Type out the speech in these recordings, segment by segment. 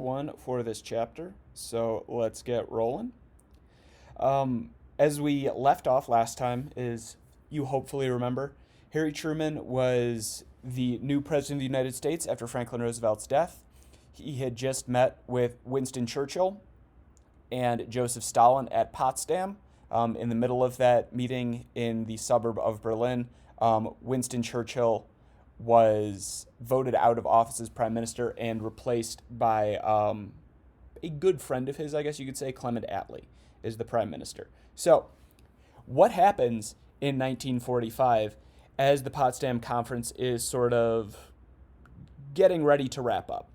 one for this chapter, so let's get rolling. As we left off last time, is you hopefully remember, Harry Truman was the new president of the United States after Franklin Roosevelt's death. He had just met with Winston Churchill and Joseph Stalin at Potsdam. In the middle of that meeting in the suburb of Berlin, Winston Churchill was voted out of office as prime minister and replaced by a good friend of his, I guess you could say, Clement Attlee, is the prime minister. So, what happens in 1945 as the Potsdam Conference is sort of getting ready to wrap up?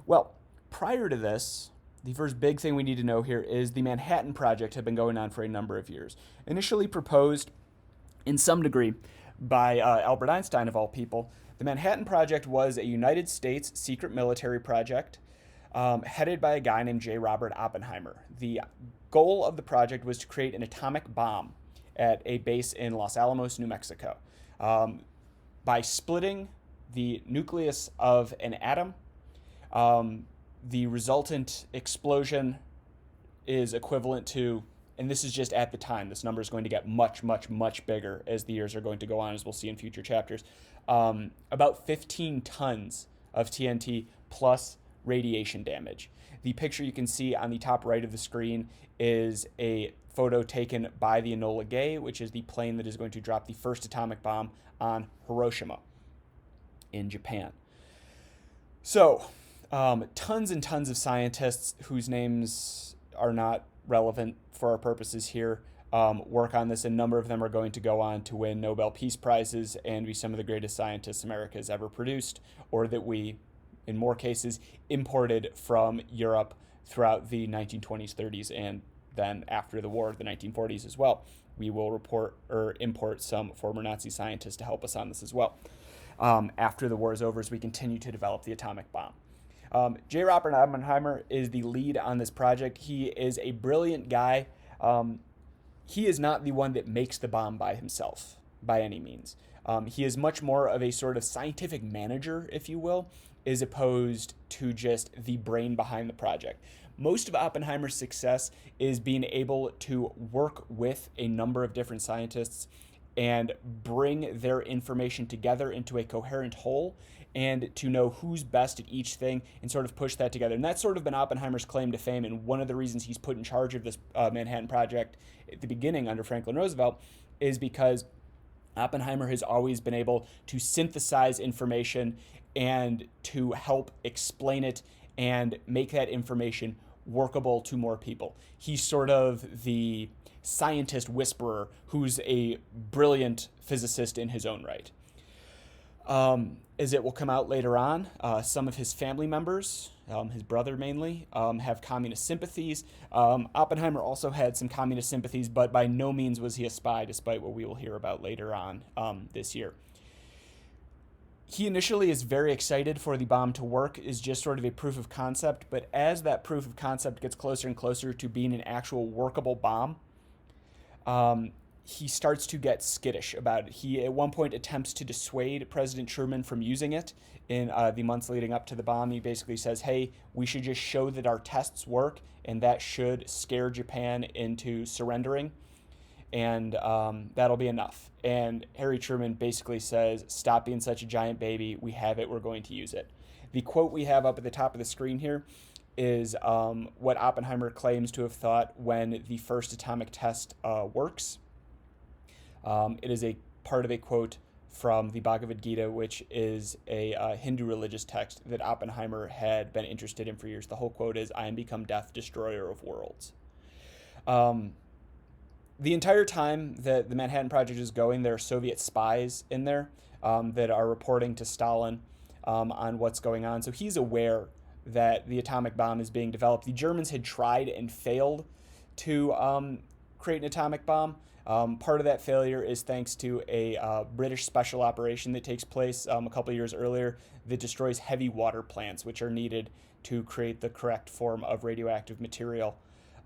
Well, prior to this, the first big thing we need to know here is the Manhattan Project had been going on for a number of years. Initially proposed in some degree by Albert Einstein, of all people, the Manhattan Project was a United States secret military project headed by a guy named J. Robert Oppenheimer. The goal of the project was to create an atomic bomb at a base in Los Alamos, New Mexico. By splitting the nucleus of an atom, the resultant explosion is equivalent to, and this is just at the time, this number is going to get much, much, much bigger as the years are going to go on, as we'll see in future chapters, about 15 tons of TNT plus radiation damage. The picture you can see on the top right of the screen is a photo taken by the Enola Gay, which is the plane that is going to drop the first atomic bomb on Hiroshima in Japan. So, tons and tons of scientists whose names are not relevant for our purposes here work on this. A number of them are going to go on to win Nobel Peace Prizes and be some of the greatest scientists America has ever produced, or that we, in more cases, imported from Europe throughout the 1920s, 30s, and then after the war, the 1940s as well. We will import some former Nazi scientists to help us on this as well. After the war is over, as we continue to develop the atomic bomb. J. Robert Oppenheimer is the lead on this project. He is a brilliant guy. He is not the one that makes the bomb by himself, by any means. He is much more of a sort of scientific manager, if you will, as opposed to just the brain behind the project. Most of Oppenheimer's success is being able to work with a number of different scientists and bring their information together into a coherent whole, and to know who's best at each thing and sort of push that together. And that's sort of been Oppenheimer's claim to fame, and one of the reasons he's put in charge of this Manhattan Project at the beginning under Franklin Roosevelt is because Oppenheimer has always been able to synthesize information and to help explain it and make that information workable to more people. He's sort of the scientist whisperer who's a brilliant physicist in his own right. As it will come out later on, some of his family members, his brother mainly, have communist sympathies. Oppenheimer also had some communist sympathies, but by no means was he a spy, despite what we will hear about later on this year. He initially is very excited for the bomb to work, is just sort of a proof of concept, but as that proof of concept gets closer and closer to being an actual workable bomb, he starts to get skittish about it. He, at one point, attempts to dissuade President Truman from using it in the months leading up to the bomb. He basically says, hey, we should just show that our tests work, and that should scare Japan into surrendering, and that'll be enough. And Harry Truman basically says, stop being such a giant baby. We have it. We're going to use it. The quote we have up at the top of the screen here is what Oppenheimer claims to have thought when the first atomic test works. It is a part of a quote from the Bhagavad Gita, which is a Hindu religious text that Oppenheimer had been interested in for years. The whole quote is, I am become death, destroyer of worlds. The entire time that the Manhattan Project is going, there are Soviet spies in there that are reporting to Stalin on what's going on. So he's aware that the atomic bomb is being developed. The Germans had tried and failed to create an atomic bomb. Part of that failure is thanks to a British special operation that takes place a couple years earlier that destroys heavy water plants, which are needed to create the correct form of radioactive material.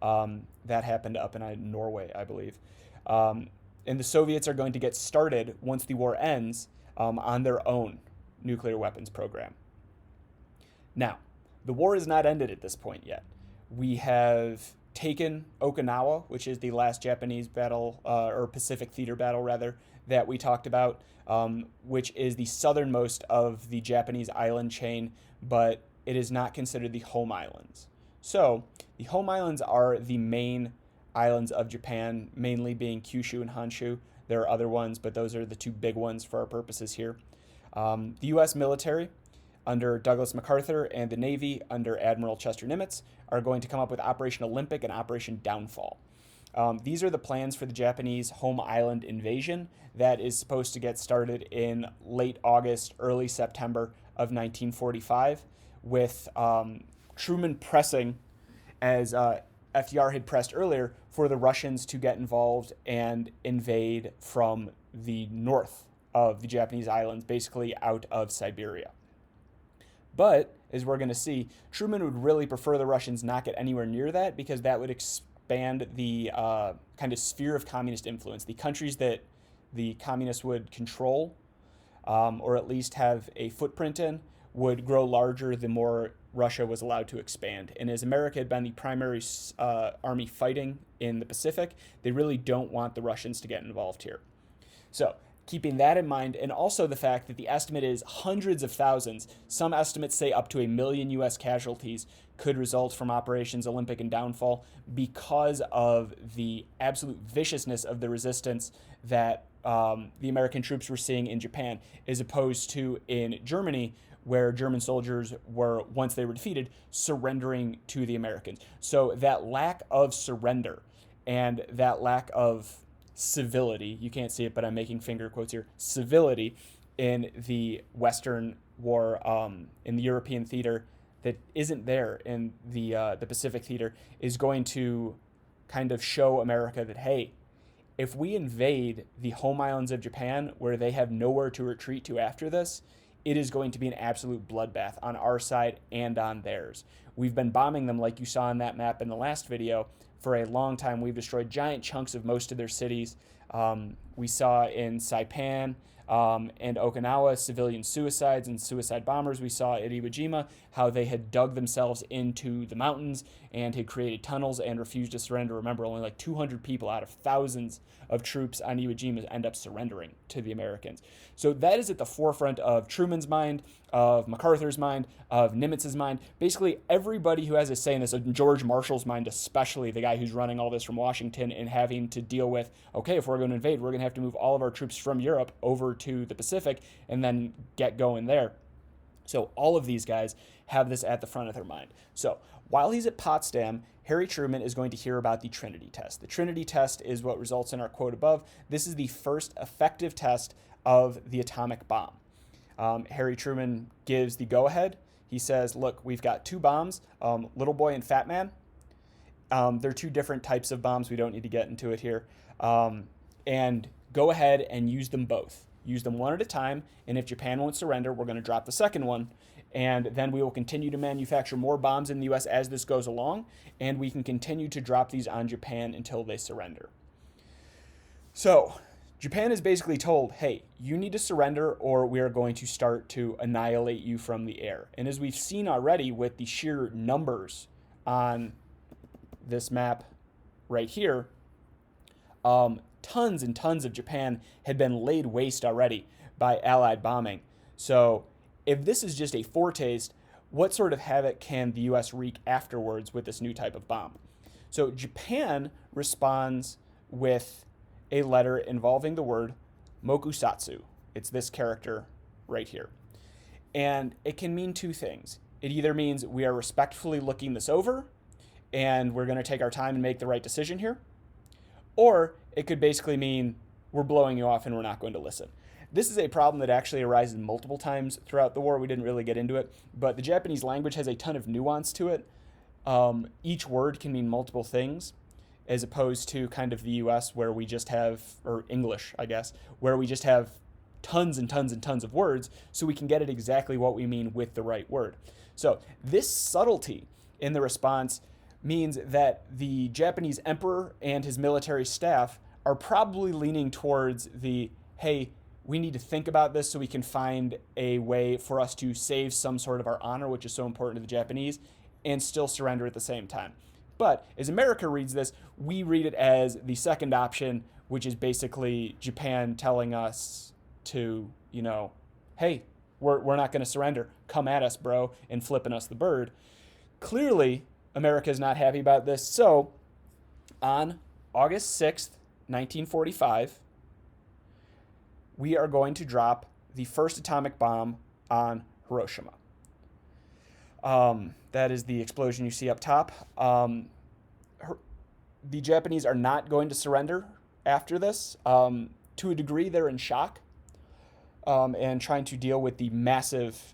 That happened up in Norway, I believe. And the Soviets are going to get started, once the war ends, on their own nuclear weapons program. Now, The war is not ended at this point yet. We have taken Okinawa, which is the last Japanese battle, or Pacific theater battle, rather, that we talked about, which is the southernmost of the Japanese island chain, but it is not considered the home islands. So, the home islands are the main islands of Japan, mainly being Kyushu and Honshu. There are other ones, but those are the two big ones for our purposes here. The U.S. military, under Douglas MacArthur, and the Navy, under Admiral Chester Nimitz, are going to come up with Operation Olympic and Operation Downfall. These are the plans for the Japanese home island invasion that is supposed to get started in late August, early September of 1945, with Truman pressing, as FDR had pressed earlier, for the Russians to get involved and invade from the north of the Japanese islands, basically out of Siberia. But, as we're going to see, Truman would really prefer the Russians not get anywhere near that, because that would expand the kind of sphere of communist influence. The countries that the communists would control, or at least have a footprint in, would grow larger the more Russia was allowed to expand. And as America had been the primary army fighting in the Pacific, they really don't want the Russians to get involved here. So, keeping that in mind, and also the fact that the estimate is hundreds of thousands, some estimates say up to 1 million U.S. casualties could result from Operations Olympic and Downfall because of the absolute viciousness of the resistance that the American troops were seeing in Japan, as opposed to in Germany, where German soldiers were, once they were defeated, surrendering to the Americans. So that lack of surrender and that lack of civility, you can't see it, but I'm making finger quotes here, civility in the Western war, in the European theater, that isn't there in the Pacific theater, is going to kind of show America that, hey, if we invade the home islands of Japan, where they have nowhere to retreat to after this, it is going to be an absolute bloodbath on our side and on theirs. We've been bombing them, like you saw on that map in the last video, for a long time. We've destroyed giant chunks of most of their cities. We saw in Saipan and Okinawa civilian suicides and suicide bombers. We saw at Iwo Jima how they had dug themselves into the mountains and had created tunnels and refused to surrender. Remember, only like 200 people out of thousands of troops on Iwo Jima end up surrendering to the Americans. So that is at the forefront of Truman's mind, of MacArthur's mind, of Nimitz's mind. Basically, everybody who has a say in this, of George Marshall's mind especially, the guy who's running all this from Washington and having to deal with, okay, if we're going to invade, we're going to have to move all of our troops from Europe over to the Pacific and then get going there. So all of these guys have this at the front of their mind. So while he's at Potsdam, Harry Truman is going to hear about the Trinity test. The Trinity test is what results in our quote above. This is the first effective test of the atomic bomb. Harry Truman gives the go-ahead. He says, look, we've got two bombs, Little Boy and Fat Man. They're two different types of bombs. We don't need to get into it here. And go ahead and use them both. Use them one at a time, and if Japan won't surrender, we're going to drop the second one, and then we will continue to manufacture more bombs in the U.S. as this goes along, and we can continue to drop these on Japan until they surrender. So, Japan is basically told, hey, you need to surrender or we are going to start to annihilate you from the air. And as we've seen already with the sheer numbers on this map right here, tons and tons of Japan had been laid waste already by Allied bombing. So if this is just a foretaste, what sort of havoc can the U.S. wreak afterwards with this new type of bomb? So Japan responds with a letter involving the word mokusatsu. It's this character right here. And it can mean two things. It either means we are respectfully looking this over and we're going to take our time and make the right decision here, or it could basically mean we're blowing you off and we're not going to listen. This is a problem that actually arises multiple times throughout the war. We didn't really get into it, but the Japanese language has a ton of nuance to it. Each word can mean multiple things, as opposed to kind of the US where we just have, or English, I guess, where we just have tons and tons and tons of words, so we can get at exactly what we mean with the right word. So this subtlety in the response means that the Japanese emperor and his military staff are probably leaning towards the, hey, we need to think about this so we can find a way for us to save some sort of our honor, which is so important to the Japanese, and still surrender at the same time. But as America reads this, we read it as the second option, which is basically Japan telling us to, hey, we're not going to surrender. Come at us, bro, and flipping us the bird. Clearly, America is not happy about this. So on August 6th, 1945, we are going to drop the first atomic bomb on Hiroshima. That is the explosion you see up top. The Japanese are not going to surrender after this. To a degree, they're in shock and trying to deal with the massive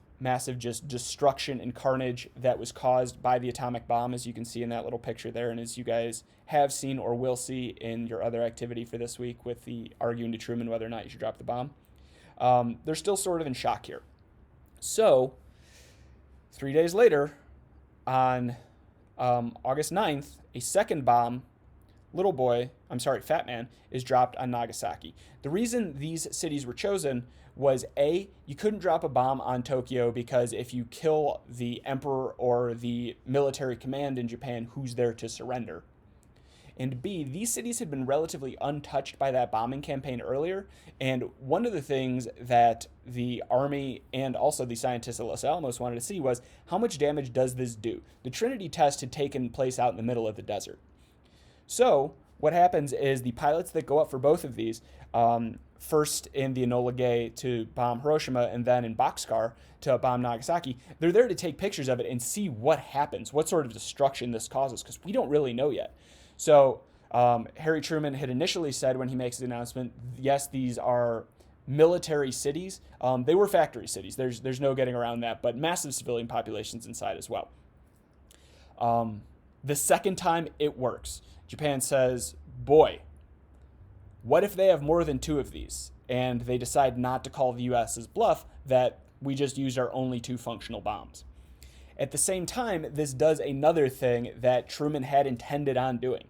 just destruction and carnage that was caused by the atomic bomb, as you can see in that little picture there, and as you guys have seen or will see in your other activity for this week with the arguing to Truman whether or not you should drop the bomb. They're still sort of in shock here. So 3 days later, on August 9th, a second bomb, Fat Man, is dropped on Nagasaki. The reason these cities were chosen was A, you couldn't drop a bomb on Tokyo because if you kill the emperor or the military command in Japan, who's there to surrender? And B, these cities had been relatively untouched by that bombing campaign earlier, and one of the things that the Army and also the scientists at Los Alamos wanted to see was how much damage does this do? The Trinity test had taken place out in the middle of the desert. So what happens is the pilots that go up for both of these, first in the Enola Gay to bomb Hiroshima and then in Boxcar to bomb Nagasaki, they're there to take pictures of it and see what happens, what sort of destruction this causes, because we don't really know yet. So Harry Truman had initially said when he makes the announcement, yes, these are military cities. They were factory cities. There's no getting around that, but massive civilian populations inside as well. The second time it works. Japan says, boy, what if they have more than two of these? And they decide not to call the U.S.'s bluff that we just used our only two functional bombs. At the same time, this does another thing that Truman had intended on doing,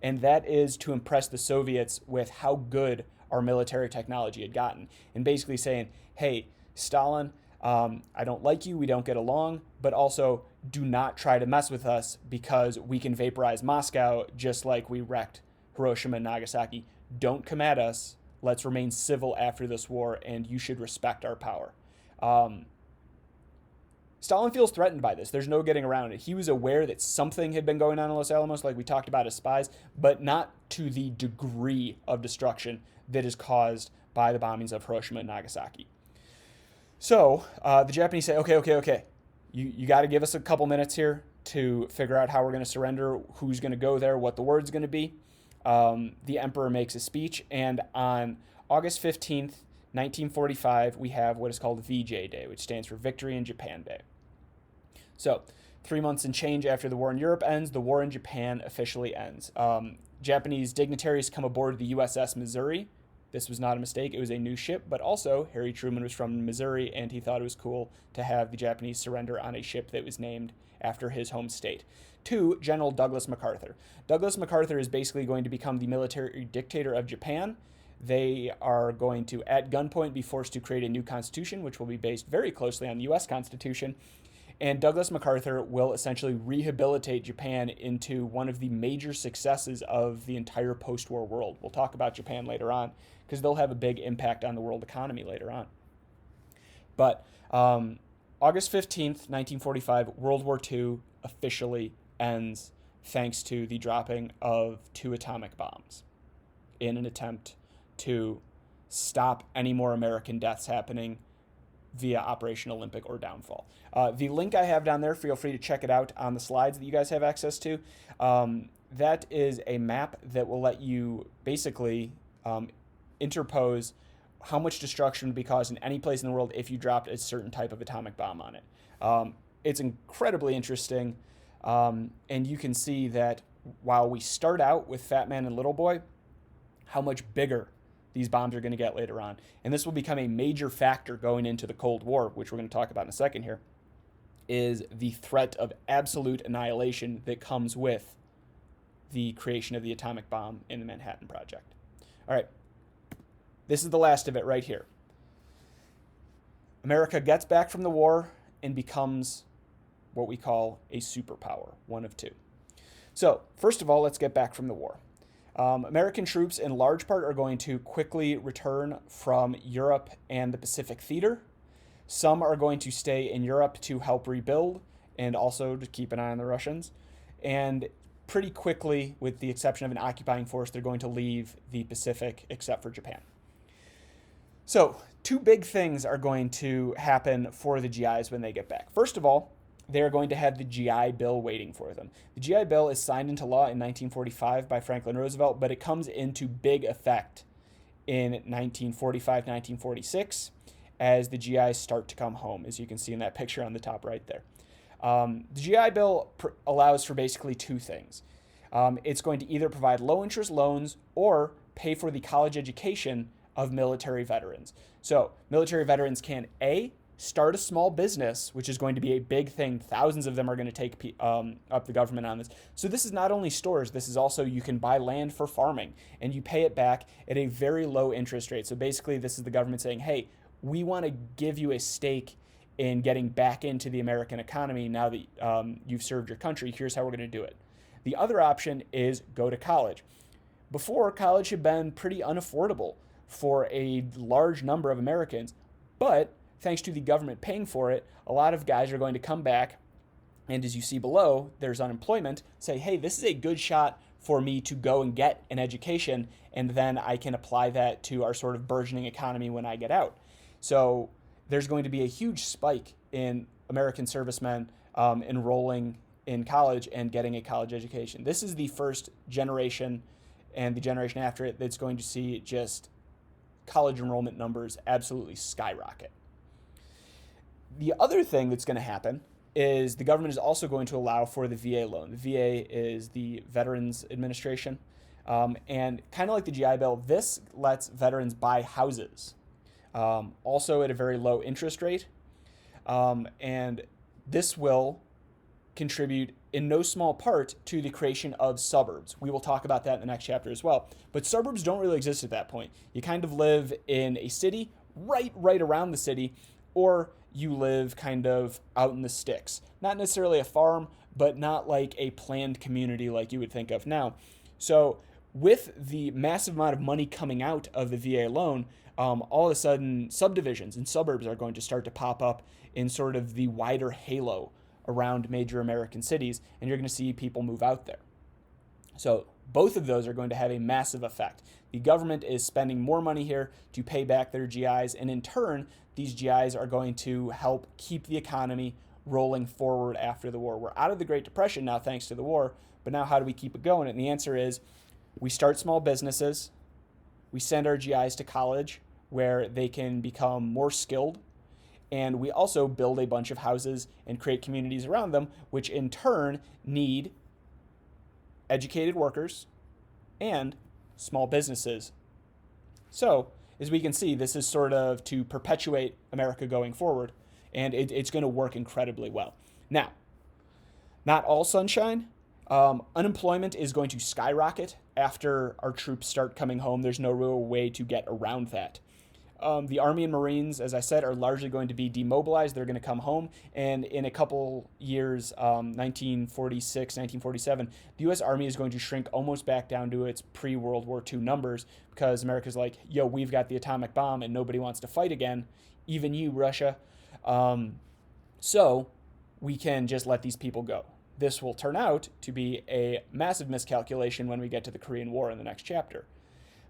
and that is to impress the Soviets with how good our military technology had gotten, and basically saying, hey, Stalin, I don't like you, we don't get along, but also do not try to mess with us because we can vaporize Moscow just like we wrecked Hiroshima and Nagasaki. Don't come at us. Let's remain civil after this war, and you should respect our power. Stalin feels threatened by this. There's no getting around it. He was aware that something had been going on in Los Alamos, like we talked about as spies, but not to the degree of destruction that is caused by the bombings of Hiroshima and Nagasaki. So the Japanese say, okay. You got to give us a couple minutes here to figure out how we're going to surrender, who's going to go there, what the word's going to be. The emperor makes a speech, and on August 15th, 1945, we have what is called VJ Day, which stands for Victory in Japan Day. So 3 months and change after the war in Europe ends, the war in Japan officially ends. Japanese dignitaries come aboard the USS Missouri. This was not a mistake. It was a new ship, but also Harry Truman was from Missouri, and he thought it was cool to have the Japanese surrender on a ship that was named after his home state. To General Douglas MacArthur. Douglas MacArthur is basically going to become the military dictator of Japan. They are going to, at gunpoint, be forced to create a new constitution, which will be based very closely on the U.S. Constitution. And Douglas MacArthur will essentially rehabilitate Japan into one of the major successes of the entire post-war world. We'll talk about Japan later on, because they'll have a big impact on the world economy later on. But August 15th, 1945, World War II officially ends thanks to the dropping of 2 atomic bombs in an attempt to stop any more American deaths happening via Operation Olympic or downfall. The link I have down there, feel free to check it out on the slides that you guys have access to. That is a map that will let you basically interpose how much destruction would be caused in any place in the world if you dropped a certain type of atomic bomb on it. It's incredibly interesting, and you can see that while we start out with Fat Man and Little Boy, how much bigger these bombs are going to get later on. And this will become a major factor going into the Cold War, which we're going to talk about in a second here, is the threat of absolute annihilation that comes with the creation of the atomic bomb in the Manhattan Project. All right, this is the last of it right here. America gets back from the war and becomes what we call a superpower, one of two. So, first of all, let's get back from the war. American troops, in large part, are going to quickly return from Europe and the Pacific theater. Some are going to stay in Europe to help rebuild and also to keep an eye on the Russians. And pretty quickly, with the exception of an occupying force, they're going to leave the Pacific except for Japan. So, two big things are going to happen for the GIs when they get back. First of all, they're going to have the GI Bill waiting for them. The GI Bill is signed into law in 1945 by Franklin Roosevelt, but it comes into big effect in 1945, 1946 as the GIs start to come home, as you can see in that picture on the top right there. The GI Bill allows for basically two things. It's going to either provide low-interest loans or pay for the college education of military veterans. So military veterans can, A, start a small business, which is going to be a big thing. Thousands of them are going to take up the government on this. So this is not only stores, this is also you can buy land for farming, and you pay it back at a very low interest rate. So basically this is the government saying, hey, we want to give you a stake in getting back into the American economy now that you've served your country. Here's how we're going to do it. The other option is go to college. Before, college had been pretty unaffordable for a large number of Americans, but thanks to the government paying for it, a lot of guys are going to come back, and as you see below, there's unemployment, say, hey, this is a good shot for me to go and get an education, and then I can apply that to our sort of burgeoning economy when I get out. So there's going to be a huge spike in American servicemen enrolling in college and getting a college education. This is the first generation and the generation after it that's going to see just college enrollment numbers absolutely skyrocket. The other thing that's going to happen is the government is also going to allow for the VA loan. The VA is the Veterans Administration. And kind of like the GI Bill, this lets veterans buy houses, also at a very low interest rate. And this will contribute in no small part to the creation of suburbs. We will talk about that in the next chapter as well. But suburbs don't really exist at that point. You kind of live in a city, right around the city, or you live kind of out in the sticks. Not necessarily a farm, but not like a planned community like you would think of now. So with the massive amount of money coming out of the VA loan, all of a sudden subdivisions and suburbs are going to start to pop up in sort of the wider halo around major American cities, and you're going to see people move out there. So both of those are going to have a massive effect. The government is spending more money here to pay back their GIs, and in turn, these GIs are going to help keep the economy rolling forward after the war. We're out of the Great Depression now thanks to the war, but now how do we keep it going? And the answer is we start small businesses, we send our GIs to college where they can become more skilled, and we also build a bunch of houses and create communities around them, which in turn need educated workers and small businesses. So, as we can see, this is sort of to perpetuate America going forward, and it's going to work incredibly well. Now, not all sunshine. Unemployment is going to skyrocket after our troops start coming home. There's no real way to get around that. The Army and Marines, as I said, are largely going to be demobilized. They're going to come home. And in a couple years, 1946, 1947, the U.S. Army is going to shrink almost back down to its pre-World War II numbers because America's like, yo, we've got the atomic bomb and nobody wants to fight again, even you, Russia. So we can just let these people go. This will turn out to be a massive miscalculation when we get to the Korean War in the next chapter.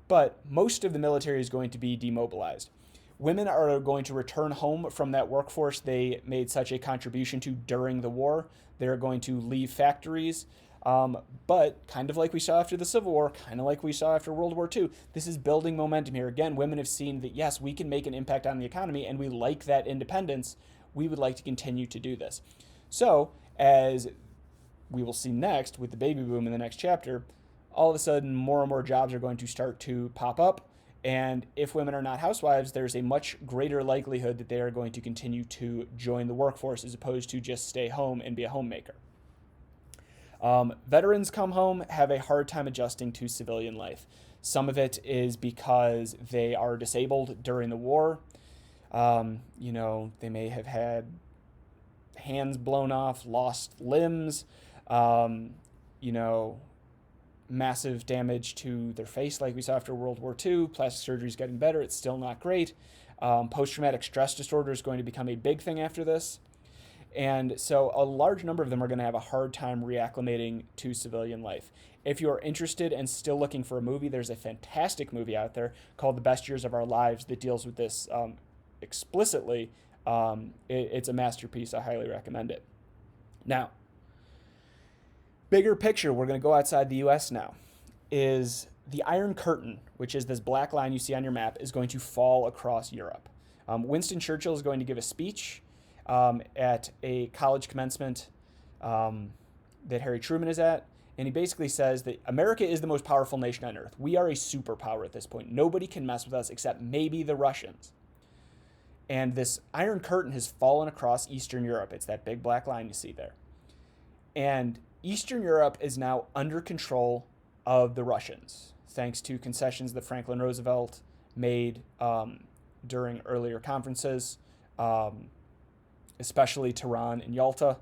But most of the military is going to be demobilized. Women are going to return home from that workforce they made such a contribution to during the war. They're going to leave factories. But kind of like we saw after the Civil War, kind of like we saw after World War II, this is building momentum here. Again, women have seen that, yes, we can make an impact on the economy, and we like that independence. We would like to continue to do this. So, as we will see next with the baby boom in the next chapter, all of a sudden more and more jobs are going to start to pop up. And if women are not housewives, there's a much greater likelihood that they are going to continue to join the workforce as opposed to just stay home and be a homemaker. Veterans come home, have a hard time adjusting to civilian life. Some of it is because they are disabled during the war. They may have had hands blown off, lost limbs, um, you know, massive damage to their face like we saw after World War II. Plastic surgery is getting better. It's still not great. Post-traumatic stress disorder is going to become a big thing after this. And so a large number of them are going to have a hard time reacclimating to civilian life. If you're interested and still looking for a movie, there's a fantastic movie out there called The Best Years of Our Lives that deals with this explicitly. It's a masterpiece. I highly recommend it. Now, bigger picture, we're going to go outside the U.S. now, is the Iron Curtain, which is this black line you see on your map, is going to fall across Europe. Winston Churchill is going to give a speech at a college commencement that Harry Truman is at, and he basically says that America is the most powerful nation on earth. We are a superpower at this point. Nobody can mess with us except maybe the Russians. And this Iron Curtain has fallen across Eastern Europe. It's that big black line you see there. And Eastern Europe is now under control of the Russians, thanks to concessions that Franklin Roosevelt made during earlier conferences, especially Tehran and Yalta.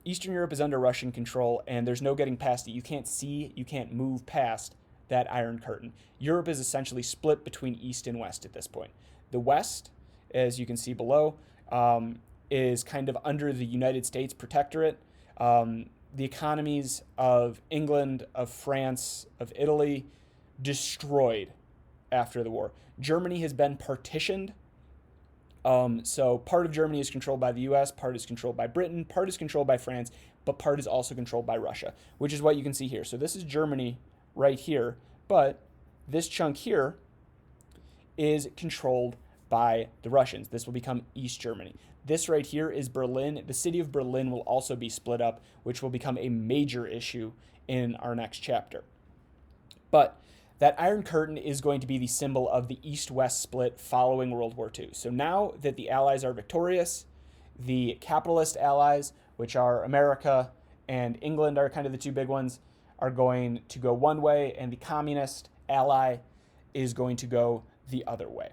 Eastern Europe is under Russian control, and there's no getting past it. You can't move past that Iron Curtain. Europe is essentially split between East and West at this point. The West, as you can see below, is kind of under the United States protectorate. The economies of England, of France, of Italy, destroyed after the war. Germany has been partitioned. So part of Germany is controlled by the U.S., part is controlled by Britain, part is controlled by France, but part is also controlled by Russia, which is what you can see here. So this is Germany right here, but this chunk here is controlled by the Russians. This will become East Germany. This right here is Berlin. The city of Berlin will also be split up, which will become a major issue in our next chapter. But that Iron Curtain is going to be the symbol of the East-West split following World War II. So now that the Allies are victorious, the capitalist allies, which are America and England are kind of the two big ones, are going to go one way, and the communist ally is going to go the other way.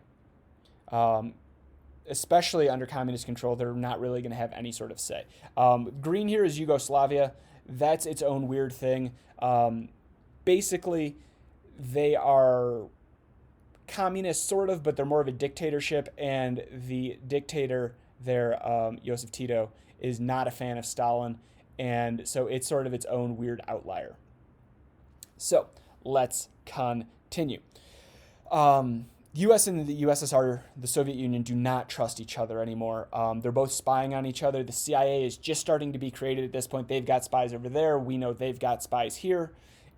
Especially under communist control, they're not really going to have any sort of say. Green here is Yugoslavia. That's its own weird thing. Basically, they are communist, sort of, but they're more of a dictatorship, and the dictator there, Joseph Tito, is not a fan of Stalin, and so it's sort of its own weird outlier. So, let's continue. U.S. and the USSR, the Soviet Union, do not trust each other anymore. They're both spying on each other. The CIA is just starting to be created at this point. They've got spies over there. We know they've got spies here.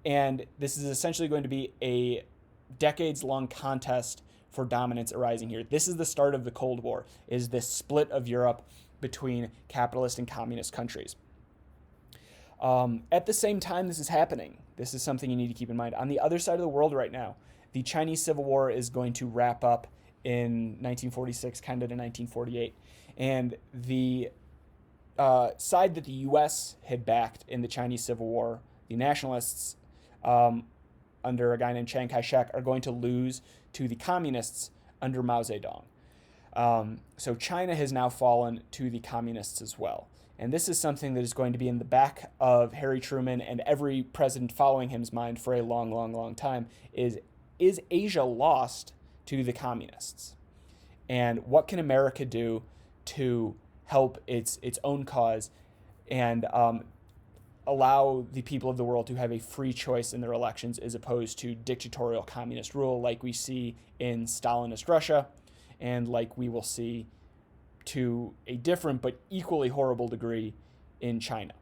And this is essentially going to be a decades-long contest for dominance arising here. This is the start of the Cold War, is this split of Europe between capitalist and communist countries. At the same time this is happening, this is something you need to keep in mind. On the other side of the world right now, the Chinese Civil War is going to wrap up in 1946, kind of to 1948. And the side that the U.S. had backed in the Chinese Civil War, the nationalists, under a guy named Chiang Kai-shek, are going to lose to the communists under Mao Zedong. So China has now fallen to the communists as well. And this is something that is going to be in the back of Harry Truman and every president following him's mind for a long, long, long time, is Asia lost to the communists? And what can America do to help its own cause and allow the people of the world to have a free choice in their elections as opposed to dictatorial communist rule like we see in Stalinist Russia and like we will see to a different but equally horrible degree in China.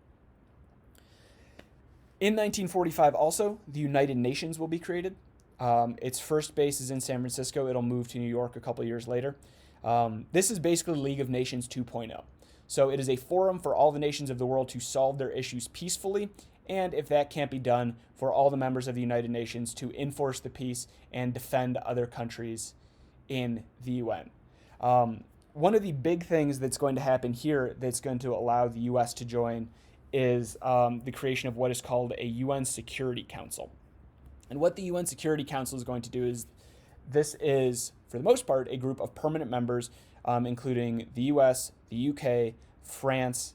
In 1945 also, the United Nations will be created. Its first base is in San Francisco. It'll move to New York a couple years later. This is basically League of Nations 2.0. So it is a forum for all the nations of the world to solve their issues peacefully, and if that can't be done, for all the members of the United Nations to enforce the peace and defend other countries in the UN. One of the big things that's going to happen here that's going to allow the U.S. to join is the creation of what is called a UN Security Council. And what the UN Security Council is going to do is this is, for the most part, a group of permanent members, including the US, the UK, France,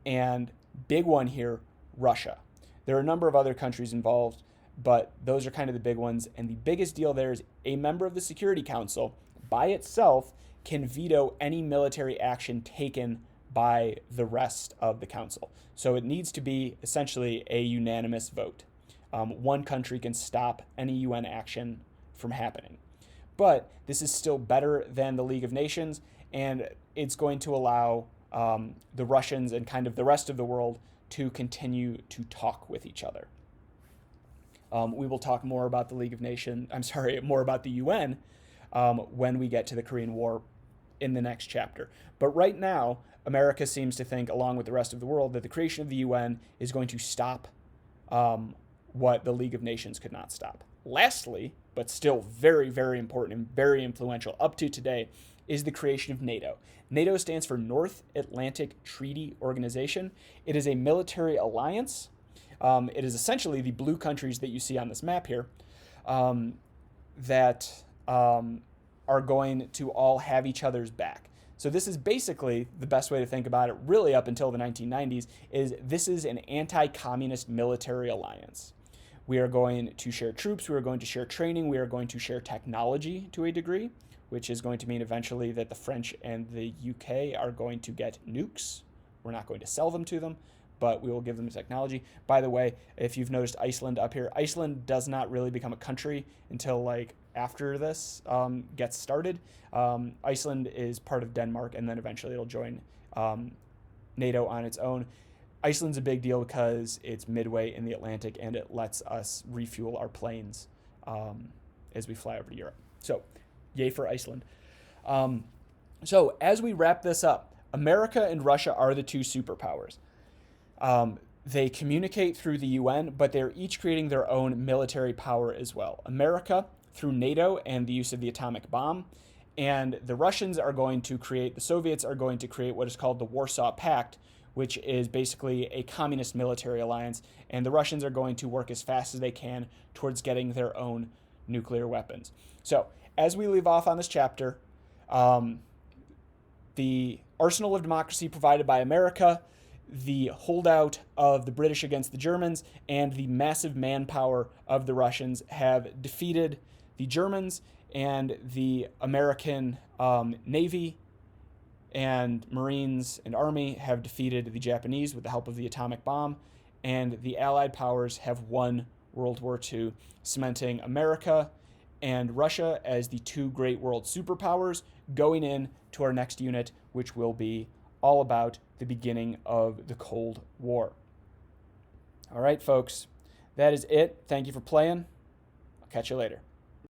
and big one here, Russia. There are a number of other countries involved, but those are kind of the big ones. And the biggest deal there is a member of the Security Council by itself can veto any military action taken by the rest of the council. So it needs to be essentially a unanimous vote. One country can stop any UN action from happening. But this is still better than the League of Nations, and it's going to allow the Russians and kind of the rest of the world to continue to talk with each other. We will talk more about the League of Nations, more about the UN when we get to the Korean War in the next chapter. But right now, America seems to think, along with the rest of the world, that the creation of the UN is going to stop what the League of Nations could not stop. Lastly, but still very, very important and very influential up to today, is the creation of NATO. NATO stands for North Atlantic Treaty Organization. It is a military alliance. It is essentially the blue countries that you see on this map here that are going to all have each other's back. So this is basically the best way to think about it, really up until the 1990s, is this is an anti-communist military alliance. We are going to share troops, we are going to share training, we are going to share technology to a degree, which is going to mean eventually that the French and the UK are going to get nukes. We're not going to sell them to them, but we will give them the technology. By the way, if you've noticed Iceland up here, Iceland does not really become a country until like after this gets started. Iceland is part of Denmark, and then eventually it'll join NATO on its own. Iceland's a big deal because it's midway in the Atlantic, and it lets us refuel our planes as we fly over to Europe. So, yay for Iceland. So, as we wrap this up, America and Russia are the two superpowers. They communicate through the UN, but they're each creating their own military power as well. America through NATO and the use of the atomic bomb, and the Russians are going to create, the Soviets are going to create what is called the Warsaw Pact, which is basically a communist military alliance, and the Russians are going to work as fast as they can towards getting their own nuclear weapons. So, as we leave off on this chapter, the arsenal of democracy provided by America, the holdout of the British against the Germans, and the massive manpower of the Russians have defeated the Germans, and the American Navy and Marines and Army have defeated the Japanese with the help of the atomic bomb, and the Allied powers have won World War II, cementing America and Russia as the two great world superpowers, going in to our next unit, which will be all about the beginning of the Cold War. All right, folks, that is it. Thank you for playing. I'll catch you later.